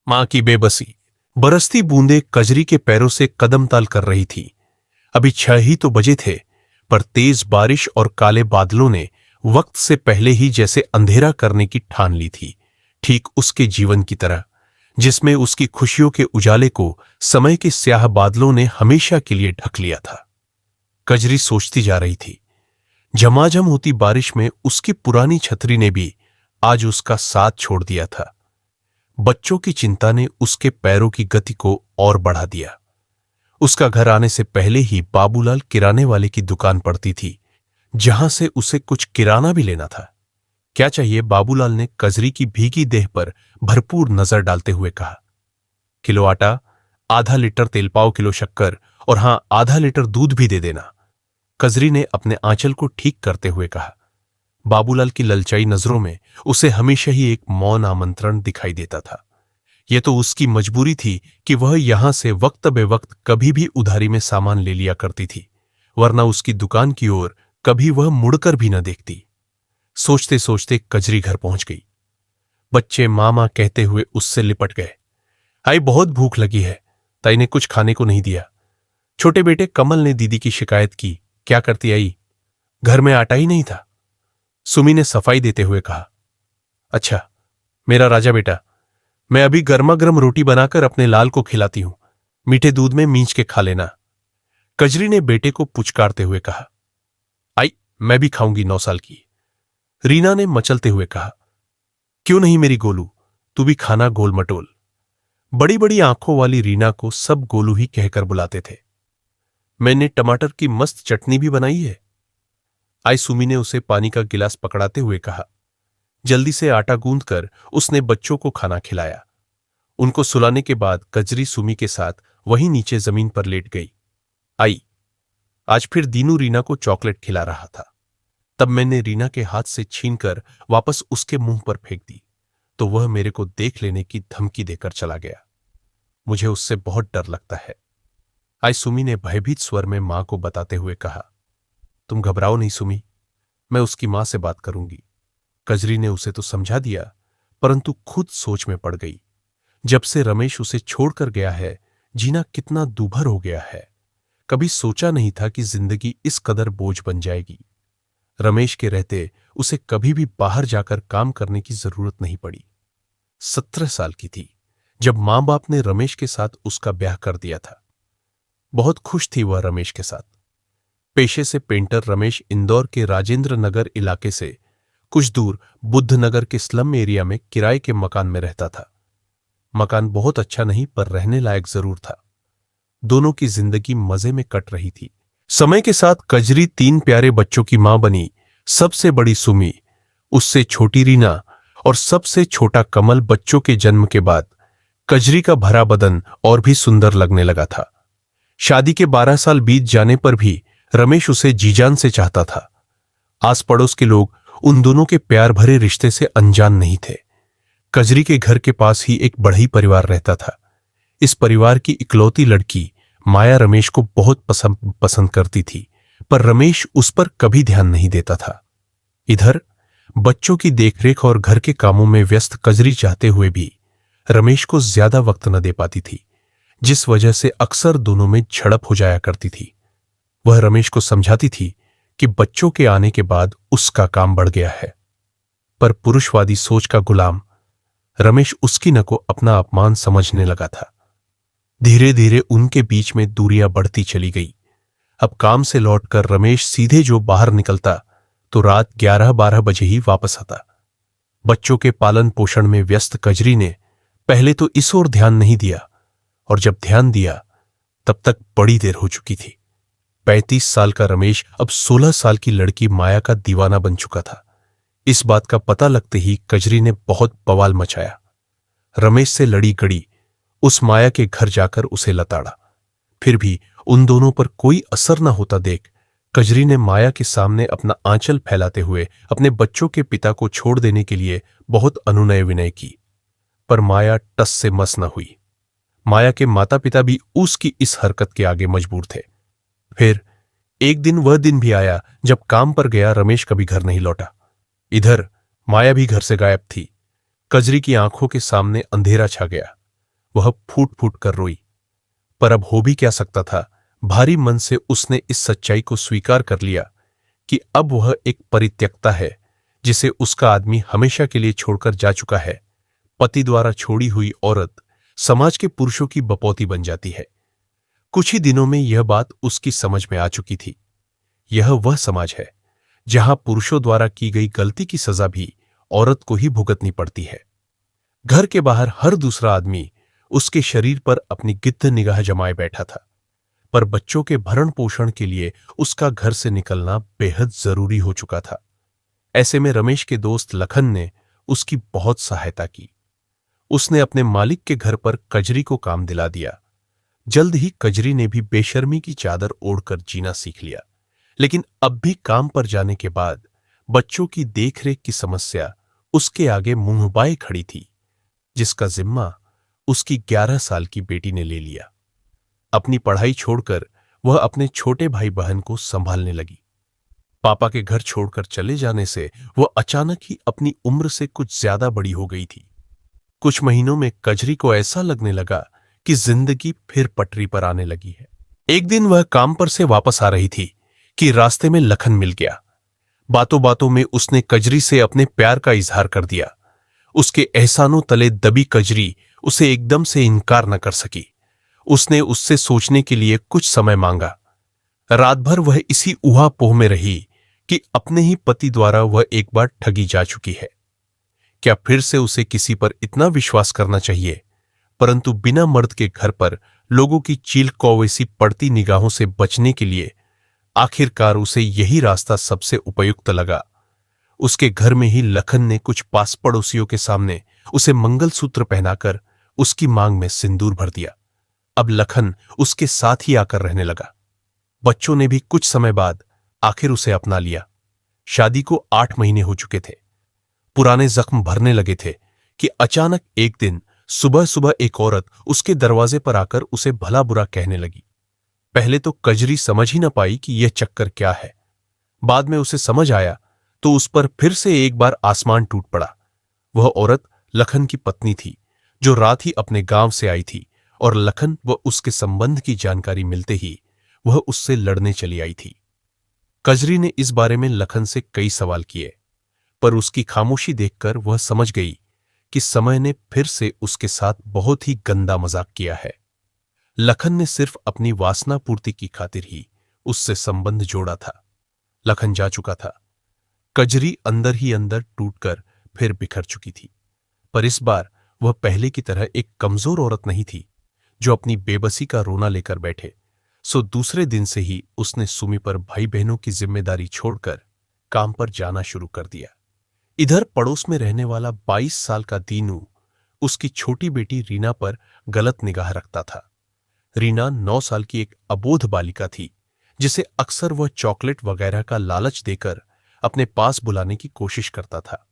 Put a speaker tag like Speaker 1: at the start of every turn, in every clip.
Speaker 1: मां की बेबसी। बरसती बूंदें कजरी के पैरों से कदम ताल कर रही थी। अभी 6 ही तो बजे थे, पर तेज बारिश और काले बादलों ने वक्त से पहले ही जैसे अंधेरा करने की ठान ली थी, ठीक उसके जीवन की तरह, जिसमें उसकी खुशियों के उजाले को समय के स्याह बादलों ने हमेशा के लिए ढक लिया था। कजरी सोचती जा रही थी। झमाझम होती बारिश में उसकी पुरानी छतरी ने भी आज उसका साथ छोड़ दिया था। बच्चों की चिंता ने उसके पैरों की गति को और बढ़ा दिया। उसका घर आने से पहले ही बाबूलाल किराने वाले की दुकान पड़ती थी, जहां से उसे कुछ किराना भी लेना था। क्या चाहिए? बाबूलाल ने कजरी की भीगी देह पर भरपूर नजर डालते हुए कहा। किलो आटा, आधा लीटर तेल, पाव किलो शक्कर और हां, आधा लीटर दूध भी दे देना, कजरी ने अपने आंचल को ठीक करते हुए कहा। बाबूलाल की ललचाई नजरों में उसे हमेशा ही एक मौन आमंत्रण दिखाई देता था। यह तो उसकी मजबूरी थी कि वह यहां से वक्त बेवक्त कभी भी उधारी में सामान ले लिया करती थी, वरना उसकी दुकान की ओर कभी वह मुड़कर भी न देखती। सोचते सोचते कजरी घर पहुंच गई। बच्चे मामा कहते हुए उससे लिपट गए। आई, बहुत भूख लगी है, ताई ने कुछ खाने को नहीं दिया। छोटे बेटे कमल ने दीदी की शिकायत की। क्या करती आई, घर में आटा ही नहीं था। सुमी ने सफाई देते हुए कहा। अच्छा मेरा राजा बेटा, मैं अभी गर्मा गर्म रोटी बनाकर अपने लाल को खिलाती हूं, मीठे दूध में मींच के खा लेना, कजरी ने बेटे को पुचकारते हुए कहा। आई, मैं भी खाऊंगी, 9 साल की, रीना ने मचलते हुए कहा। क्यों नहीं मेरी गोलू, तू भी खाना गोल मटोल। बड़ी बड़ी आंखों वाली रीना को सब गोलू ही कहकर बुलाते थे। मैंने टमाटर की मस्त चटनी भी बनाई है। आई, सुमी ने उसे पानी का गिलास पकड़ाते हुए कहा। जल्दी से आटा गूंथकर उसने बच्चों को खाना खिलाया। उनको सुलाने के बाद कजरी सुमी के साथ वहीं नीचे जमीन पर लेट गई। आई, आज फिर दीनू रीना को चॉकलेट खिला रहा था। तब मैंने रीना के हाथ से छीनकर वापस उसके मुंह पर फेंक दी, तो वह मेरे को देख लेने की धमकी देकर चला गया। मुझे उससे बहुत डर लगता है। आई, सुमी ने भयभीत स्वर में मां को बताते हुए कहा। तुम घबराओ नहीं सुमी, मैं उसकी मां से बात करूंगी। कजरी ने उसे तो समझा दिया, परंतु खुद सोच में पड़ गई। जब से रमेश उसे छोड़कर गया है, जीना कितना दूभर हो गया है। कभी सोचा नहीं था कि जिंदगी इस कदर बोझ बन जाएगी। रमेश के रहते उसे कभी भी बाहर जाकर काम करने की जरूरत नहीं पड़ी। 17 साल की थी जब मां बाप ने रमेश के साथ उसका ब्याह कर दिया था। बहुत खुश थी वह रमेश के साथ। पेशे से पेंटर रमेश इंदौर के राजेंद्र नगर इलाके से कुछ दूर बुद्धनगर के स्लम एरिया में किराए के मकान में रहता था। मकान बहुत अच्छा नहीं, पर रहने लायक जरूर था। दोनों की जिंदगी मजे में कट रही थी। समय के साथ कजरी 3 प्यारे बच्चों की मां बनी। सबसे बड़ी सुमी, उससे छोटी रीना और सबसे छोटा कमल। बच्चों के जन्म के बाद कजरी का भरा बदन और भी सुंदर लगने लगा था। शादी के 12 साल बीत जाने पर भी रमेश उसे जीजान से चाहता था। आस पड़ोस के लोग उन दोनों के प्यार भरे रिश्ते से अनजान नहीं थे। कजरी के घर के पास ही एक बढ़ई परिवार रहता था। इस परिवार की इकलौती लड़की माया रमेश को बहुत पसंद करती थी, पर रमेश उस पर कभी ध्यान नहीं देता था। इधर बच्चों की देखरेख और घर के कामों में व्यस्त कजरी चाहते हुए भी रमेश को ज्यादा वक्त न दे पाती थी, जिस वजह से अक्सर दोनों में झड़प हो जाया करती थी। वह रमेश को समझाती थी कि बच्चों के आने के बाद उसका काम बढ़ गया है, पर पुरुषवादी सोच का गुलाम रमेश उसकी न को अपना अपमान समझने लगा था। धीरे धीरे उनके बीच में दूरियां बढ़ती चली गई। अब काम से लौटकर रमेश सीधे जो बाहर निकलता तो रात 11-12 बजे ही वापस आता। बच्चों के पालन पोषण में व्यस्त कजरी ने पहले तो इस ओर ध्यान नहीं दिया, और जब ध्यान दिया तब तक बड़ी देर हो चुकी थी। 35 साल का रमेश अब 16 साल की लड़की माया का दीवाना बन चुका था। इस बात का पता लगते ही कजरी ने बहुत बवाल मचाया। रमेश से लड़ी गड़ी उस माया के घर जाकर उसे लताड़ा। फिर भी उन दोनों पर कोई असर न होता देख कजरी ने माया के सामने अपना आंचल फैलाते हुए अपने बच्चों के पिता को छोड़ देने के लिए बहुत अनुनय विनय की, पर माया टस से मस न हुई। माया के माता पिता भी उसकी इस हरकत के आगे मजबूर थे। फिर एक दिन वह दिन भी आया जब काम पर गया रमेश कभी घर नहीं लौटा। इधर माया भी घर से गायब थी। कजरी की आंखों के सामने अंधेरा छा गया। वह फूट फूट कर रोई। पर अब हो भी क्या सकता था। भारी मन से उसने इस सच्चाई को स्वीकार कर लिया कि अब वह एक परित्यक्ता है, जिसे उसका आदमी हमेशा के लिए छोड़कर जा चुका है। पति द्वारा छोड़ी हुई औरत समाज के पुरुषों की बपौती बन जाती है। कुछ ही दिनों में यह बात उसकी समझ में आ चुकी थी। यह वह समाज है जहां पुरुषों द्वारा की गई गलती की सजा भी औरत को ही भुगतनी पड़ती है। घर के बाहर हर दूसरा आदमी उसके शरीर पर अपनी गिद्ध निगाह जमाए बैठा था, पर बच्चों के भरण पोषण के लिए उसका घर से निकलना बेहद जरूरी हो चुका था। ऐसे में रमेश के दोस्त लखन ने उसकी बहुत सहायता की। उसने अपने मालिक के घर पर कजरी को काम दिला दिया। जल्द ही कजरी ने भी बेशर्मी की चादर ओढ़कर जीना सीख लिया। लेकिन अब भी काम पर जाने के बाद बच्चों की देखरेख की समस्या उसके आगे मुंह बाए खड़ी थी, जिसका जिम्मा उसकी 11 साल की बेटी ने ले लिया। अपनी पढ़ाई छोड़कर वह अपने छोटे भाई बहन को संभालने लगी। पापा के घर छोड़कर चले जाने से वह अचानक ही अपनी उम्र से कुछ ज्यादा बड़ी हो गई थी। कुछ महीनों में कजरी को ऐसा लगने लगा कि जिंदगी फिर पटरी पर आने लगी है। एक दिन वह काम पर से वापस आ रही थी कि रास्ते में लखन मिल गया। बातों बातों में उसने कजरी से अपने प्यार का इजहार कर दिया। उसके एहसानों तले दबी कजरी उसे एकदम से इनकार न कर सकी। उसने उससे सोचने के लिए कुछ समय मांगा। रात भर वह इसी ऊहापोह में रही कि अपने ही पति द्वारा वह एक बार ठगी जा चुकी है। क्या फिर से उसे किसी पर इतना विश्वास करना चाहिए? परंतु बिना मर्द के घर पर लोगों की चील कौवेसी पड़ती निगाहों से बचने के लिए आखिरकार उसे यही रास्ता सबसे उपयुक्त लगा। उसके घर में ही लखन ने कुछ पास पड़ोसियों के सामने उसे मंगलसूत्र पहनाकर उसकी मांग में सिंदूर भर दिया। अब लखन उसके साथ ही आकर रहने लगा। बच्चों ने भी कुछ समय बाद आखिर उसे अपना लिया। शादी को 8 महीने हो चुके थे। पुराने जख्म भरने लगे थे कि अचानक एक दिन सुबह सुबह एक औरत उसके दरवाजे पर आकर उसे भला बुरा कहने लगी। पहले तो कजरी समझ ही न पाई कि यह चक्कर क्या है। बाद में उसे समझ आया तो उस पर फिर से एक बार आसमान टूट पड़ा। वह औरत लखन की पत्नी थी, जो रात ही अपने गांव से आई थी, और लखन व उसके संबंध की जानकारी मिलते ही वह उससे लड़ने चली आई थी। कजरी ने इस बारे में लखन से कई सवाल किए, पर उसकी खामोशी देखकर वह समझ गई कि समय ने फिर से उसके साथ बहुत ही गंदा मजाक किया है। लखन ने सिर्फ अपनी वासना पूर्ति की खातिर ही उससे संबंध जोड़ा था। लखन जा चुका था। कजरी अंदर ही अंदर टूटकर फिर बिखर चुकी थी, पर इस बार वह पहले की तरह एक कमजोर औरत नहीं थी जो अपनी बेबसी का रोना लेकर बैठे। सो दूसरे दिन से ही उसने सुमी पर भाई बहनों की जिम्मेदारी छोड़कर काम पर जाना शुरू कर दिया। इधर पड़ोस में रहने वाला 22 साल का दीनू उसकी छोटी बेटी रीना पर गलत निगाह रखता था। रीना 9 साल की एक अबोध बालिका थी, जिसे अक्सर वह चॉकलेट वगैरह का लालच देकर अपने पास बुलाने की कोशिश करता था।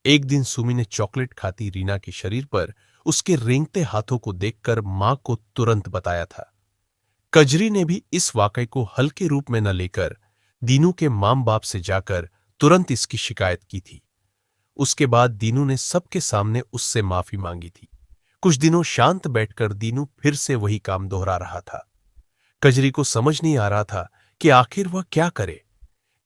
Speaker 1: एक दिन सुमी ने चॉकलेट खाती रीना के शरीर पर उसके रेंगते हाथों को देखकर मां को तुरंत बताया था। कजरी ने भी इस वाकये को हल्के रूप में न लेकर दीनू के मां बाप से जाकर तुरंत इसकी शिकायत की थी। उसके बाद दीनू ने सबके सामने उससे माफी मांगी थी। कुछ दिनों शांत बैठकर दीनू फिर से वही काम दोहरा रहा था। कजरी को समझ नहीं आ रहा था कि आखिर वह क्या करे,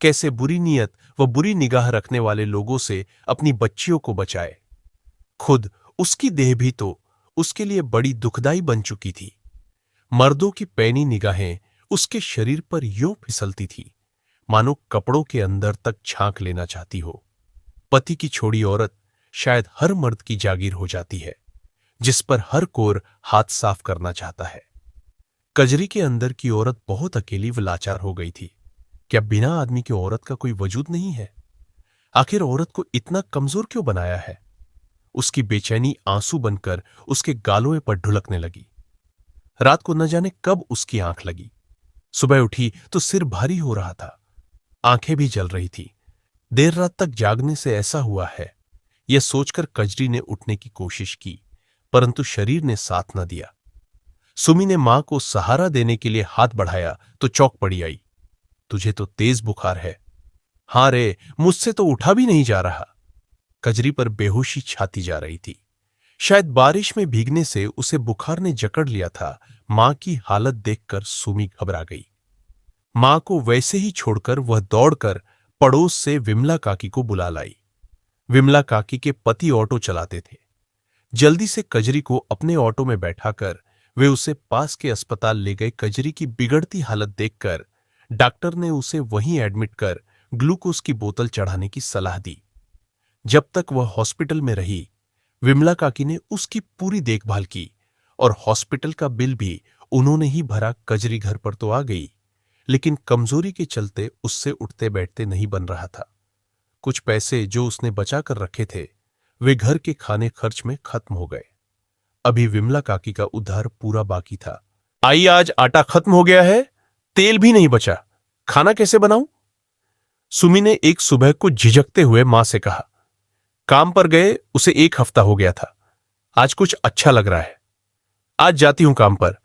Speaker 1: कैसे बुरी नीयत व बुरी निगाह रखने वाले लोगों से अपनी बच्चियों को बचाए। खुद उसकी देह भी तो उसके लिए बड़ी दुखदाई बन चुकी थी। मर्दों की पैनी निगाहें उसके शरीर पर यूं फिसलती थी मानो कपड़ों के अंदर तक झांक लेना चाहती हो। पति की छोड़ी औरत शायद हर मर्द की जागीर हो जाती है, जिस पर हर कोर हाथ साफ करना चाहता है। कजरी के अंदर की औरत बहुत अकेली व लाचार हो गई थी। क्या बिना आदमी की औरत का कोई वजूद नहीं है? आखिर औरत को इतना कमजोर क्यों बनाया है? उसकी बेचैनी आंसू बनकर उसके गालों पर ढुलकने लगी। रात को न जाने कब उसकी आंख लगी। सुबह उठी तो सिर भारी हो रहा था, आंखें भी जल रही थी। देर रात तक जागने से ऐसा हुआ है, यह सोचकर कजरी ने उठने की कोशिश की, परंतु शरीर ने साथ न दिया। सुमी ने मां को सहारा देने के लिए हाथ बढ़ाया तो चौंक पड़ी आई। तुझे तो तेज बुखार है। हां रे, मुझसे तो उठा भी नहीं जा रहा। कजरी पर बेहोशी छाती जा रही थी। शायद बारिश में भीगने से उसे बुखार ने जकड़ लिया था। मां की हालत देखकर सुमी घबरा गई। मां को वैसे ही छोड़कर वह दौड़कर पड़ोस से विमला काकी को बुला लाई। विमला काकी के पति ऑटो चलाते थे। जल्दी से कजरी को अपने ऑटो में बैठाकर वे उसे पास के अस्पताल ले गए। कजरी की बिगड़ती हालत देखकर डॉक्टर ने उसे वहीं एडमिट कर ग्लूकोज की बोतल चढ़ाने की सलाह दी। जब तक वह हॉस्पिटल में रही, विमला काकी ने उसकी पूरी देखभाल की और हॉस्पिटल का बिल भी उन्होंने ही भरा। कजरी घर पर तो आ गई, लेकिन कमजोरी के चलते उससे उठते बैठते नहीं बन रहा था। कुछ पैसे जो उसने बचा कर रखे थे, वे घर के खाने खर्च में खत्म हो गए। अभी विमला काकी का उद्धार पूरा बाकी था। आई, आज आटा खत्म हो गया है, तेल भी नहीं बचा, खाना कैसे बनाऊं? सुमी ने एक सुबह को झिझकते हुए मां से कहा। काम पर गए उसे 1 हफ्ता हो गया था। आज कुछ अच्छा लग रहा है। आज जाती हूं काम पर।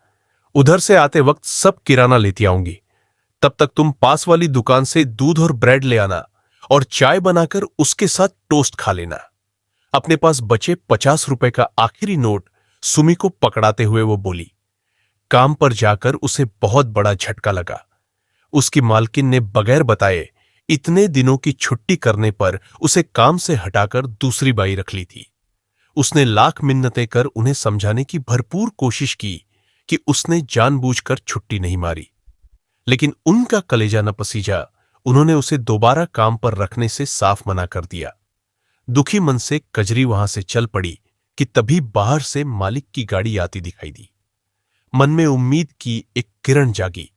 Speaker 1: उधर से आते वक्त सब किराना लेती आऊंगी। तब तक तुम पास वाली दुकान से दूध और ब्रेड ले आना और चाय बनाकर उसके साथ टोस्ट खा लेना। अपने पास बचे 50 रुपए का आखिरी नोट सुमी को पकड़ाते हुए वो बोली। काम पर जाकर उसे बहुत बड़ा झटका लगा। उसकी मालकिन ने बगैर बताए इतने दिनों की छुट्टी करने पर उसे काम से हटाकर दूसरी बाई रख ली थी। उसने लाख मिन्नतें कर उन्हें समझाने की भरपूर कोशिश की कि उसने जानबूझकर छुट्टी नहीं मारी, लेकिन उनका कलेजा न पसीजा। उन्होंने उसे दोबारा काम पर रखने से साफ मना कर दिया। दुखी मन से कजरी वहां से चल पड़ी कि तभी बाहर से मालिक की गाड़ी आती दिखाई दी। मन में उम्मीद की एक किरण जागी।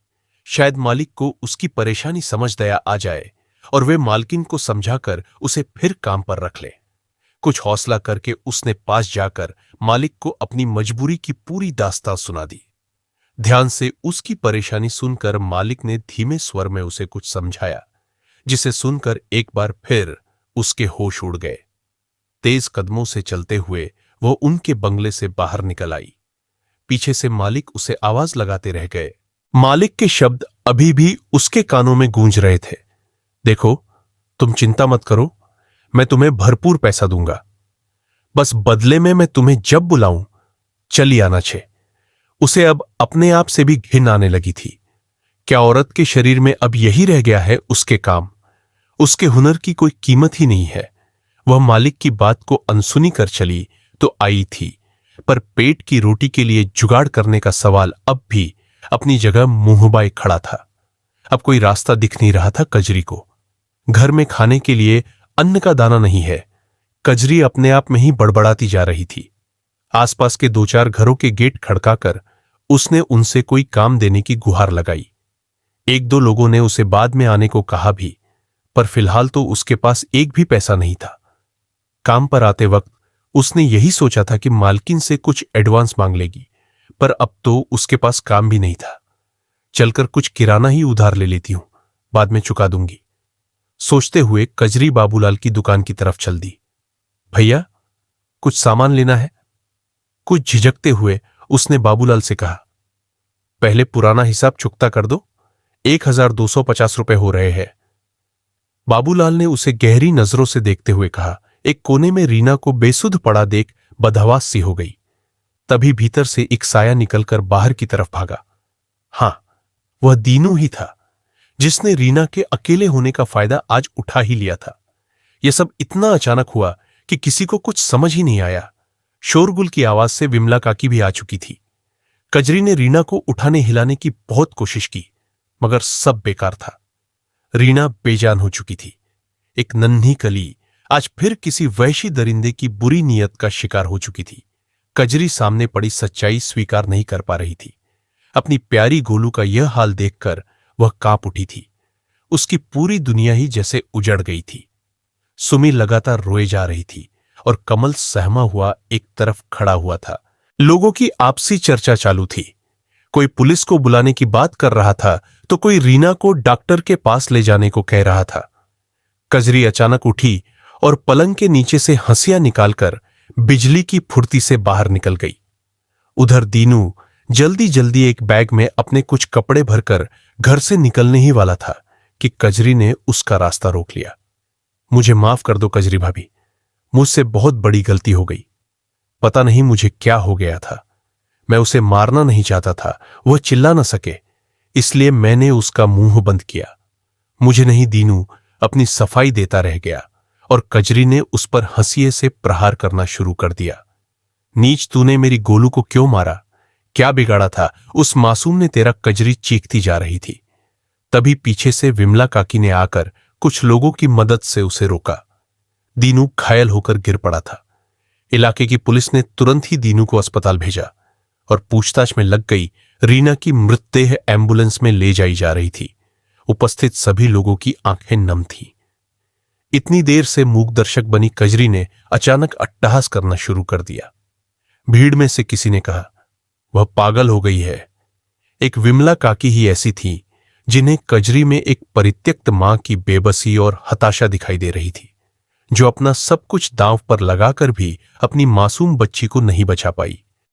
Speaker 1: शायद मालिक को उसकी परेशानी समझ दया आ जाए और वे मालकिन को समझाकर उसे फिर काम पर रख ले। कुछ हौसला करके उसने पास जाकर मालिक को अपनी मजबूरी की पूरी दास्तां सुना दी। ध्यान से उसकी परेशानी सुनकर मालिक ने धीमे स्वर में उसे कुछ समझाया, जिसे सुनकर एक बार फिर उसके होश उड़ गए। तेज कदमों से चलते हुए वो उनके बंगले से बाहर निकल आई। पीछे से मालिक उसे आवाज लगाते रह गए। मालिक के शब्द अभी भी उसके कानों में गूंज रहे थे। देखो, तुम चिंता मत करो, मैं तुम्हें भरपूर पैसा दूंगा। बस बदले में मैं तुम्हें जब बुलाऊं चली आना छे। उसे अब अपने आप से भी घिन आने लगी थी। क्या औरत के शरीर में अब यही रह गया है उसके काम? उसके हुनर की कोई कीमत ही नहीं है। वह मालिक की बात को अनसुनी कर चली तो आई थी, पर पेट की रोटी के लिए जुगाड़ करने का सवाल अब भी अपनी जगह मुंहबाए खड़ा था। अब कोई रास्ता दिख नहीं रहा था कजरी को। घर में खाने के लिए अन्न का दाना नहीं है। कजरी अपने आप में ही बड़बड़ाती जा रही थी। आसपास के 2-4 घरों के गेट खड़काकर उसने उनसे कोई काम देने की गुहार लगाई। 1-2 लोगों ने उसे बाद में आने को कहा भी, पर फिलहाल तो उसके पास एक भी पैसा नहीं था। काम पर आते वक्त उसने यही सोचा था कि मालकिन से कुछ एडवांस मांग लेगी, पर अब तो उसके पास काम भी नहीं था। चलकर कुछ किराना ही उधार ले लेती हूं, बाद में चुका दूंगी। सोचते हुए कजरी बाबूलाल की दुकान की तरफ चल दी। भैया, कुछ सामान लेना है? कुछ झिझकते हुए उसने बाबूलाल से कहा। पहले पुराना हिसाब चुकता कर दो, 1250 रुपए हो रहे हैं। बाबूलाल ने उसे गहरी नजरों से देखते हुए कहा। एक कोने में रीना को बेसुध पड़ा देख बदहवास सी हो गई। तभी भीतर से एक साया निकलकर बाहर की तरफ भागा। हां, वह दीनू ही था, जिसने रीना के अकेले होने का फायदा आज उठा ही लिया था। यह सब इतना अचानक हुआ कि किसी को कुछ समझ ही नहीं आया। शोरगुल की आवाज से विमला काकी भी आ चुकी थी। कजरी ने रीना को उठाने हिलाने की बहुत कोशिश की, मगर सब बेकार था। रीना बेजान हो चुकी थी। एक नन्ही कली आज फिर किसी वहशी दरिंदे की बुरी नीयत का शिकार हो चुकी थी। कजरी सामने पड़ी सच्चाई स्वीकार नहीं कर पा रही थी। अपनी प्यारी गोलू का यह हाल देखकर वह कांप उठी थी। उसकी पूरी दुनिया ही जैसे उजड़ गई थी। सुमी लगातार रोए जा रही थी और कमल सहमा हुआ एक तरफ खड़ा हुआ था। लोगों की आपसी चर्चा चालू थी। कोई पुलिस को बुलाने की बात कर रहा था तो कोई रीना को डॉक्टर के पास ले जाने को कह रहा था। कजरी अचानक उठी और पलंग के नीचे से हंसियां निकालकर बिजली की फुर्ती से बाहर निकल गई। उधर दीनू जल्दी जल्दी एक बैग में अपने कुछ कपड़े भरकर घर से निकलने ही वाला था कि कजरी ने उसका रास्ता रोक लिया। मुझे माफ कर दो कजरी भाभी, मुझसे बहुत बड़ी गलती हो गई। पता नहीं मुझे क्या हो गया था। मैं उसे मारना नहीं चाहता था, वह चिल्ला न सके, इसलिए मैंने उसका मुंह बंद किया। मुझे नहीं, दीनू अपनी सफाई देता रह गया और कजरी ने उस पर हंसिए से प्रहार करना शुरू कर दिया। नीच, तूने मेरी गोलू को क्यों मारा? क्या बिगाड़ा था? उस मासूम ने तेरा। कजरी चीखती जा रही थी। तभी पीछे से विमला काकी ने आकर कुछ लोगों की मदद से उसे रोका। दीनू घायल होकर गिर पड़ा था। इलाके की पुलिस ने तुरंत ही दीनू को अस्पताल भेजा और पूछताछ में लग गई। रीना की मृतदेह एम्बुलेंस में ले जाई जा रही थी। उपस्थित सभी लोगों की आंखें नम थीं। इतनी देर से मूक दर्शक बनी कजरी ने अचानक अट्टहास करना शुरू कर दिया। भीड़ में से किसी ने कहा, वह पागल हो गई है। एक विमला काकी ही ऐसी थी जिन्हें कजरी में एक परित्यक्त मां की बेबसी और हताशा दिखाई दे रही थी, जो अपना सब कुछ दांव पर लगाकर भी अपनी मासूम बच्ची को नहीं बचा पाई।